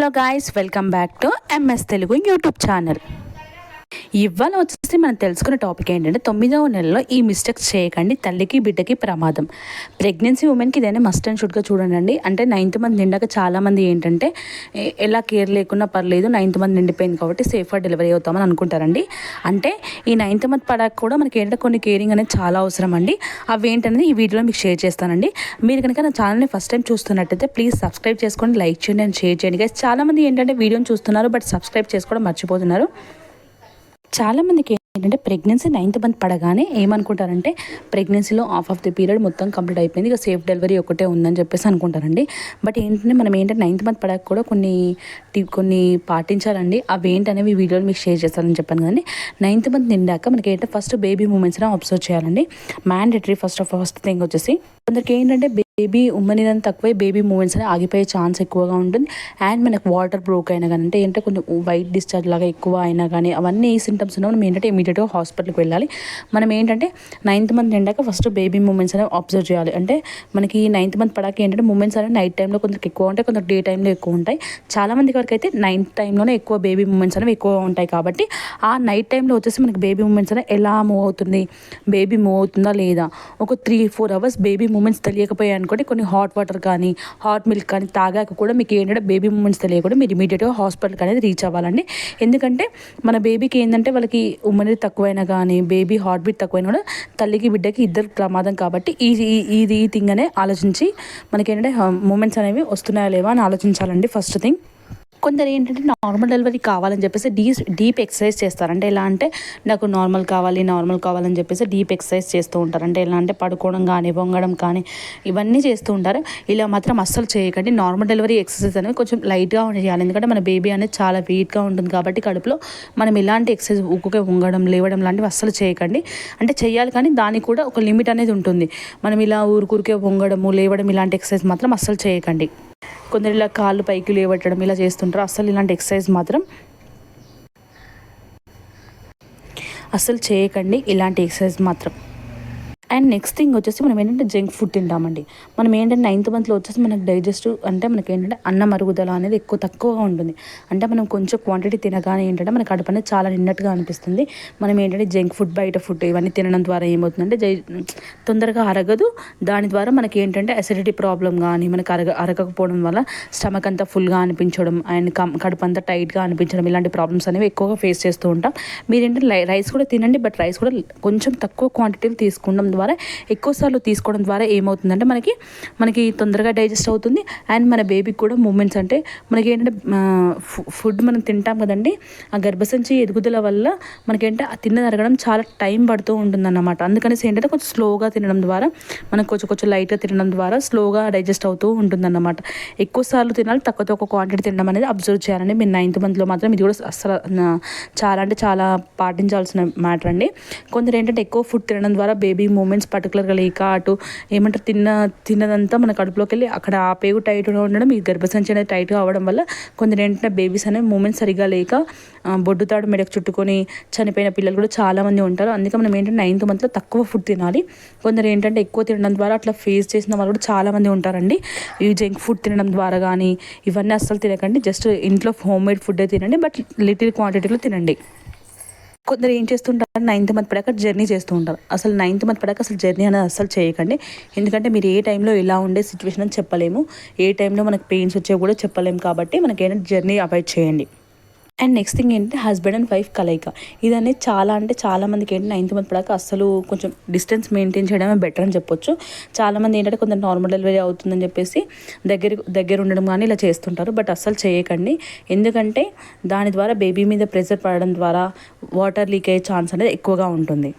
Hello guys, welcome back to MS Telugu YouTube channel. ఇవాళ వచ్చేసి మనం తెలుసుకున్న టాపిక్ ఏంటంటే 9వ నెలలో ఈ మిస్టేక్స్ చేయకండి, తల్లికి బిడ్డకి ప్రమాదం. ప్రెగ్నెన్సీ ఉమెన్కి ఇదైనా మస్ట్ అండ్ షుడ్గా చూడండి. అంటే 9th మంత్ నిండాక చాలామంది ఏంటంటే ఎలా కేర్ లేకున్నా పర్లేదు, 9th మంత్ నిండిపోయింది కాబట్టి సేఫ్గా డెలివరీ అవుతామని అనుకుంటారండి. అంటే ఈ 9th మంత్ పడాక కూడా మనకి ఏంటంటే కొన్ని కేరింగ్ అనేది చాలా అవసరం అండి. అవి ఏంటనేది ఈ వీడియోలో మీకు షేర్ చేస్తానండి. మీరు కనుక నా ఛానల్ని ఫస్ట్ టైం చూస్తున్నట్టయితే ప్లీజ్ సబ్స్క్రైబ్ చేసుకోండి, లైక్ చేయండి అండ్ షేర్ చేయండి. గైస్, చాలామంది ఏంటంటే వీడియోని చూస్తున్నారు బట్ సబ్స్క్రైబ్ చేసుకోవడం మర్చిపోతున్నారు. చాలామందికి ఏంటంటే ప్రెగ్నెన్సీ 9th మంత్ పడగానే ఏమనుకుంటారంటే ప్రెగ్నెన్సీలో ఆఫ్ ది పీరియడ్ మొత్తం కంప్లీట్ అయిపోయింది, ఇక సేఫ్ డెలివరీ ఒకటే ఉందని చెప్పేసి అనుకుంటారండి. బట్ ఏంటంటే మనం ఏంటంటే 9th మంత్ పడక కూడా కొన్ని పాటించాలండి. అవి ఏంటనేవి ఈ వీడియోలో మీకు షేర్ చేస్తానని చెప్పాను కదండి. 9th మంత్ నిండాక మనకి ఏంటంటే ఫస్ట్ బేబీ మూమెంట్స్ని అబ్జర్వ్ చేయాలండి. మ్యాండేటరీ ఫస్ట్ థింగ్ వచ్చేసి కొందరికి ఏంటంటే బేబీ ఉమ్మనిదని తక్కువై బేబీ మూమెంట్స్ అని ఆగిపోయే ఛాన్స్ ఎక్కువగా ఉంటుంది. అండ్ మనకు వాటర్ బ్రోక్ అయినా కానీ అంటే ఏంటంటే కొంచెం వైట్ డిశ్చార్జ్ లాగా ఎక్కువ అయినా కానీ అవన్నీ ఈ సింటమ్స్ ఉన్నా మనం ఏంటంటే ఇమీడియట్గా హాస్పిటల్కి వెళ్ళాలి. మనం ఏంటంటే 9th మంత్ నిండాక ఫస్ట్ బేబీ మూమెంట్స్ అనేవి అబ్జర్వ్ చేయాలి. అంటే మనకి 9th మంత్ పడాక ఏంటంటే మూమెంట్స్ అనేవి నైట్ టైంలో కొందరికి ఎక్కువ ఉంటాయి, కొందరు డే టైంలో ఎక్కువ ఉంటాయి. చాలామంది వరకు అయితే నైట్ టైంలోనే ఎక్కువ బేబీ మూమెంట్స్ అనేవి ఎక్కువ ఉంటాయి. కాబట్టి ఆ నైట్ టైంలో వచ్చేసి మనకి బేబీ మూమెంట్స్ అనేవి ఎలా మూవ్ అవుతుంది, బేబీ మూవ్ అవుతుందా లేదా, ఒక 3-4 hours బేబీ మూమెంట్స్ తెలియకపోయాయి అనుకోండి, కొన్ని హాట్ వాటర్ కానీ హాట్ మిల్క్ కానీ తాగాక కూడా మీకు ఏంటంటే బేబీ మూమెంట్స్ తెలియకుండా మీరు ఇమీడియట్గా హాస్పిటల్కి అనేది రీచ్ అవ్వాలండి. ఎందుకంటే మన బేబీకి ఏంటంటే వాళ్ళకి ఉమ్మనిది తక్కువైనా కానీ బేబీ హార్ట్ బీట్ తక్కువైనా కూడా తల్లికి బిడ్డకి ఇద్దరు ప్రమాదం. కాబట్టి ఈ థింగ్ అనే ఆలోచించి మనకి ఏంటంటే మూమెంట్స్ అనేవి వస్తున్నాయా లేవా అని ఆలోచించాలండి ఫస్ట్ థింగ్. కొందరు ఏంటంటే నార్మల్ డెలివరీ కావాలని చెప్పేసి డీప్ ఎక్సర్సైజ్ చేస్తారు. అంటే ఎలా అంటే నాకు నార్మల్ కావాలని చెప్పేసి డీప్ ఎక్సర్సైజ్ చేస్తూ ఉంటారు. అంటే ఎలా అంటే పడుకోవడం కానీ వంగడం కానీ ఇవన్నీ చేస్తూ ఉంటారు. ఇలా మాత్రం అస్సలు చేయకండి. నార్మల్ డెలివరీ ఎక్సర్సైజ్ అనేది కొంచెం లైట్గా చేయాలి. ఎందుకంటే మన బేబీ అనేది చాలా వెయిట్గా ఉంటుంది కాబట్టి కడుపులో మనం ఇలాంటి ఎక్సర్సైజ్ ఊరికే వంగడం లేవడం లాంటివి అస్సలు చేయకండి. అంటే చేయాలి కానీ దానికి కూడా ఒక లిమిట్ అనేది ఉంటుంది. మనం ఇలా ఊరికే వంగడము లేవడం ఇలాంటి ఎక్సర్సైజ్ మాత్రం అస్సలు చేయకండి. కొందరు ఇలా కాళ్ళు పైకి లేవట్టడం ఇలా చేస్తుంటారు. అస్సలు ఇలాంటి ఎక్సర్సైజ్ మాత్రం అస్సలు చేయకండి, ఇలాంటి ఎక్సర్సైజ్ మాత్రం. అండ్ నెక్స్ట్ థింగ్ వచ్చేసి మనం ఏంటంటే జంక్ ఫుడ్ తింటామండి. మనం ఏంటంటే 9th మంత్లో వచ్చేసి మనకు డైజెస్టివ్ అంటే మనకి ఏంటంటే అన్నం అరుగుదల అనేది తక్కువగా ఉంటుంది. అంటే మనం కొంచెం క్వాంటిటీ తినగానే ఏంటంటే మన కడుపు అనేది చాలా నిన్నట్టుగా అనిపిస్తుంది. మనం ఏంటంటే జంక్ ఫుడ్ బయట ఫుడ్ ఇవన్నీ తినడం ద్వారా ఏమవుతుందంటే తొందరగా అరగదు. దాని ద్వారా మనకి ఏంటంటే అసిడిటీ ప్రాబ్లం కానీ మనకు అరగకపోవడం వల్ల స్టమక్ అంతా ఫుల్గా అనిపించడం అండ్ కడుపు అంతా టైట్గా అనిపించడం ఇలాంటి ప్రాబ్లమ్స్ అనేవి ఎక్కువగా ఫేస్ చేస్తూ ఉంటాం. మీరు ఏంటంటే రైస్ కూడా తినండి, బట్ రైస్ కూడా కొంచెం తక్కువ క్వాంటిటీలు తీసుకుంటాం ద్వారా ఎక్కువసార్లు తీసుకోవడం ద్వారా ఏమవుతుందంటే మనకి తొందరగా డైజెస్ట్ అవుతుంది. అండ్ మన బేబీకి కూడా మూమెంట్స్ అంటే మనకి ఏంటంటే ఫుడ్ మనం తింటాం కదండి, ఆ గర్భసంచి ఎదుగుదల వల్ల మనకేంటే ఆ తిన్నది అరగడం చాలా టైం పడుతూ ఉంటుందన్నమాట. అందుకనేసి ఏంటంటే కొంచెం స్లోగా తినడం ద్వారా మనకు కొంచెం లైట్గా తినడం ద్వారా స్లోగా డైజెస్ట్ అవుతూ ఉంటుందన్నమాట. ఎక్కువసార్లు తినాలి, తక్కువ క్వాంటిటీ తినడం అనేది అబ్జర్వ్ చేయాలండి. మీరు 9th మంత్లో మాత్రం ఇది కూడా అసలు చాలా అంటే చాలా పాటించాల్సిన మ్యాటర్ అండి. కొందరు ఏంటంటే ఎక్కువ ఫుడ్ తినడం ద్వారా బేబీ మూమెంట్స్ పర్టికులర్గా లేక అటు ఏమంటారు తిన్నదంతా మన కడుపులోకి వెళ్ళి అక్కడ ఆ పేగు టైట్గా ఉండడం, ఈ గర్భసంచి అనేది టైట్గా అవ్వడం వల్ల కొందరు ఏంటంటే బేబీస్ అనేవి మూమెంట్స్ సరిగా లేక బొడ్డు తాడు మెడకు చుట్టుకొని చనిపోయిన పిల్లలు కూడా చాలామంది ఉంటారు. అందుకే మనం ఏంటంటే 9th మంత్లో తక్కువ ఫుడ్ తినాలి. కొందరు ఏంటంటే ఎక్కువ తినడం ద్వారా అట్లా ఫేస్ చేసిన వాళ్ళు కూడా చాలామంది ఉంటారండి. ఈ జంక్ ఫుడ్ తినడం ద్వారా కానీ ఇవన్నీ అస్సలు తినకండి. జస్ట్ ఇంట్లో హోమ్ మేడ్ ఫుడ్డే తినండి, బట్ లిటిల్ క్వాంటిటీలో తినండి. కొందరు ఏం చేస్తుంటారు 9th మంత్ పడాక జర్నీ చేస్తూ ఉంటారు. అసలు 9th మంత్ పడాక అసలు జర్నీ అనేది అసలు చేయకండి. ఎందుకంటే మీరు ఏ టైంలో ఎలా ఉండే సిచ్యువేషన్ అని చెప్పలేము, ఏ టైంలో మనకు పెయిన్స్ వచ్చేవి కూడా చెప్పలేము. కాబట్టి మనకి ఏంటంటే జర్నీ అవాయిడ్ చేయండి. అండ్ నెక్స్ట్ థింగ్ ఏంటంటే హస్బెండ్ అండ్ వైఫ్ కలయిక. ఇది అనేది చాలా మందికి ఏంటంటే 9th మంత్ పడాక అసలు కొంచెం డిస్టెన్స్ మెయింటైన్ చేయడమే బెటర్ అని చెప్పొచ్చు. చాలామంది ఏంటంటే కొంచెం నార్మల్ డెలివరీ అవుతుందని చెప్పేసి దగ్గర ఉండడం కానీ ఇలా చేస్తుంటారు. బట్ అస్సలు చేయకండి. ఎందుకంటే దాని ద్వారా బేబీ మీద ప్రెషర్ పడడం ద్వారా వాటర్ లీక్ అయ్యే ఛాన్స్ అనేది ఎక్కువగా ఉంటుంది.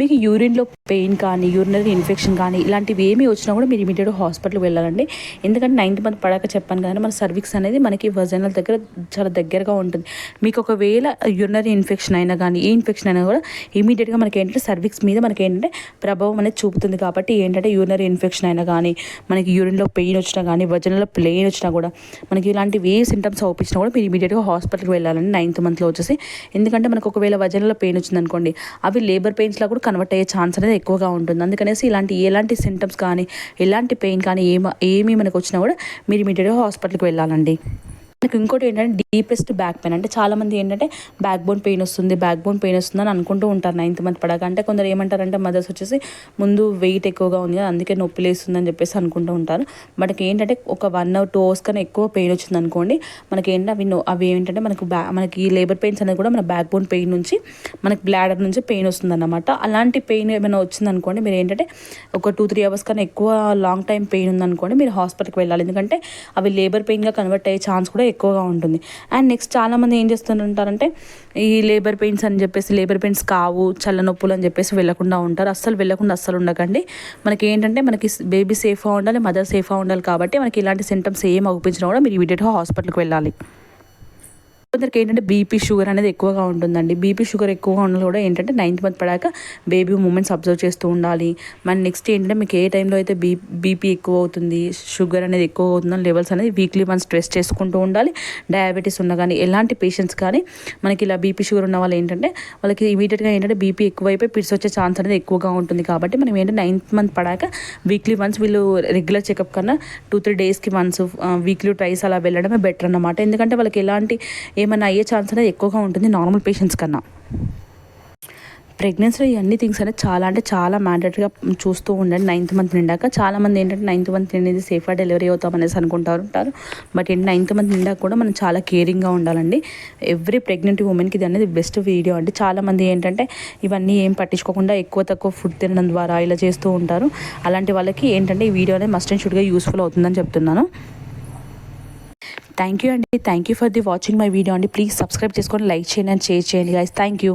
మీకు యూరిన్లో పెయిన్ కానీ యూరినరీ ఇన్ఫెక్షన్ కానీ ఇలాంటివి ఏమి వచ్చినా కూడా మీరు ఇమీడియట్గా హాస్పిటల్కి వెళ్ళాలండి. ఎందుకంటే 9th మంత్ పడాక చెప్పాను కానీ మన సర్విక్స్ అనేది మనకి వజైనల్ దగ్గర చాలా దగ్గరగా ఉంటుంది. మీకు ఒకవేళ యూరినరీ ఇన్ఫెక్షన్ అయినా కానీ ఏ ఇన్ఫెక్షన్ అయినా కూడా ఇమీడియట్గా మనకి ఏంటంటే సర్విక్స్ మీద మనకి ఏంటంటే ప్రభావం అనేది చూపుతుంది. కాబట్టి ఏంటంటే యూరినరీ ఇన్ఫెక్షన్ అయినా కానీ మనకి యూరిన్లో పెయిన్ వచ్చినా కానీ వజైనల్లో ప్లెయిన్ వచ్చినా కూడా మనకి ఇలాంటివి ఏ సింటమ్స్ అవుపించినా కూడా మీరు ఇమీడియట్గా హాస్పిటల్కి వెళ్ళాలండి 9th మంత్లో వచ్చేసి. ఎందుకంటే మనకు ఒకవేళ వజైనల్లో పెయిన్ వచ్చిందనుకోండి, అవి లేబర్ పెయిన్స్లో కూడా కన్వర్ట్ అయ్యే ఛాన్స్ అనేది ఎక్కువగా ఉంటుంది. అందుకనేసి ఎలాంటి సింటమ్స్ కానీ ఎలాంటి పెయిన్ కానీ ఏమీ మనకు వచ్చినా కూడా మీరు ఇమీడియట్గా హాస్పిటల్కి వెళ్ళాలండి. నాకు ఇంకోటి ఏంటంటే డీపెస్ట్ బ్యాక్ పెయిన్. అంటే చాలామంది ఏంటంటే బ్యాక్ బోన్ పెయిన్ వస్తుంది అని అనుకుంటూ ఉంటారు 9th మంత్ పడాక. అంటే కొందరు ఏమంటారంటే మదర్స్ వచ్చేసి ముందు వెయిట్ ఎక్కువగా ఉంది కదా అందుకే నొప్పి లేస్తుందని చెప్పేసి అనుకుంటూ ఉంటారు. మనకి ఏంటంటే ఒక 1 or 2 hours కన్నా ఎక్కువ పెయిన్ వచ్చింది అనుకోండి, మనకి ఏంటంటే అవి ఏంటంటే మనకి లేబర్ పెయిన్స్ అనేది కూడా మన బ్యాక్ బోన్ పెయిన్ నుంచి మనకి బ్లాడర్ నుంచి పెయిన్ వస్తుంది అన్నమాట. అలాంటి పెయిన్ ఏమైనా వచ్చిందనుకోండి, మీరు ఏంటంటే ఒక 2-3 hours కన్నా ఎక్కువ లాంగ్ టైం పెయిన్ ఉందనుకోండి, మీరు హాస్పిటల్కి వెళ్ళాలి. ఎందుకంటే అవి లేబర్ పెయిన్గా కన్వర్ట్ అయ్యే ఛాన్స్ కూడా ఎక్కువగా ఉంటుంది. అండ్ నెక్స్ట్ చాలామంది ఏం చేస్తుంటారంటే ఈ లేబర్ పెయిన్స్ అని చెప్పేసి లేబర్ పెయిన్స్ కావు చల్లనొప్పులు అని చెప్పేసి వెళ్ళకుండా ఉంటారు. అస్సలు ఉండకండి. మనకి ఏంటంటే మనకి బేబీ సేఫ్గా ఉండాలి, మదర్ సేఫ్గా ఉండాలి. కాబట్టి మనకి ఇలాంటి సింటమ్స్ ఏం అగుపించినా కూడా మీరు ఇమీడియట్గా హాస్పిటల్కి వెళ్ళాలి. కొందరికి ఏంటంటే బీపీ షుగర్ అనేది ఎక్కువగా ఉంటుందండి. బీపీ షుగర్ ఎక్కువగా ఉన్న కూడా ఏంటంటే 9th మంత్ పడాక బేబీ మూమెంట్స్ అబ్జర్వ్ చేస్తూ ఉండాలి. మన నెక్స్ట్ ఏంటంటే మీకు ఏ టైంలో అయితే బీపీ ఎక్కువ అవుతుంది, షుగర్ అనేది ఎక్కువ అవుతుందని లెవెల్స్ అనేది వీక్లీ వన్స్ టెస్ట్ చేసుకుంటూ ఉండాలి. డయాబెటీస్ ఉన్న కానీ ఎలాంటి పేషెంట్స్ కానీ మనకి ఇలా బీపీ షుగర్ ఉన్న వాళ్ళు ఏంటంటే వాళ్ళకి ఇమీడియట్గా ఏంటంటే బీపీ ఎక్కువైపోయి పిట్స్ వచ్చే ఛాన్స్ అనేది ఎక్కువగా ఉంటుంది. కాబట్టి మనం ఏంటంటే 9th మంత్ పడాక వీక్లీ వన్స్ వీళ్ళు రెగ్యులర్ చెకప్ కన్నా 2-3 daysకి వన్స్ వీక్లీ ట్వైస్ అలా వెళ్ళడమే బెటర్ అన్నమాట. ఎందుకంటే వాళ్ళకి ఎలాంటి ఏమైనా అయ్యే ఛాన్స్ అనేది ఎక్కువగా ఉంటుంది నార్మల్ పేషెంట్స్ కన్నా. ప్రెగ్నెన్సీలో ఇవన్నీ థింగ్స్ అనేది చాలా మ్యాండేటరీగా చూస్తూ ఉండండి 9th మంత్ నిండాక. చాలామంది ఏంటంటే 9th మంత్ నిండి సేఫ్గా డెలివరీ అవుతామనేసి అనుకుంటారు. బట్ 9th మంత్ నిండాక కూడా మనం చాలా కేరింగ్గా ఉండాలండి. ఎవ్రీ ప్రెగ్నెంట్ ఉమెన్కి ఇది అనేది బెస్ట్ వీడియో అండి. చాలామంది ఏంటంటే ఇవన్నీ ఏం పట్టించుకోకుండా తక్కువ ఫుడ్ తినడం ద్వారా ఇలా చేస్తూ ఉంటారు. అలాంటి వాళ్ళకి ఏంటంటే ఈ వీడియో అనేది మస్ట్ అండ్ షుడ్గా యూస్ఫుల్ అవుతుందని చెప్తున్నాను. థ్యాంక్ యూ అండి. Thank you for the watching my video అండి. ప్లీజ్ సబ్స్క్రైబ్ చేసుకొని లైక్ చేయండి అండ్ షేర్ చేయండి గైస్. Thank you.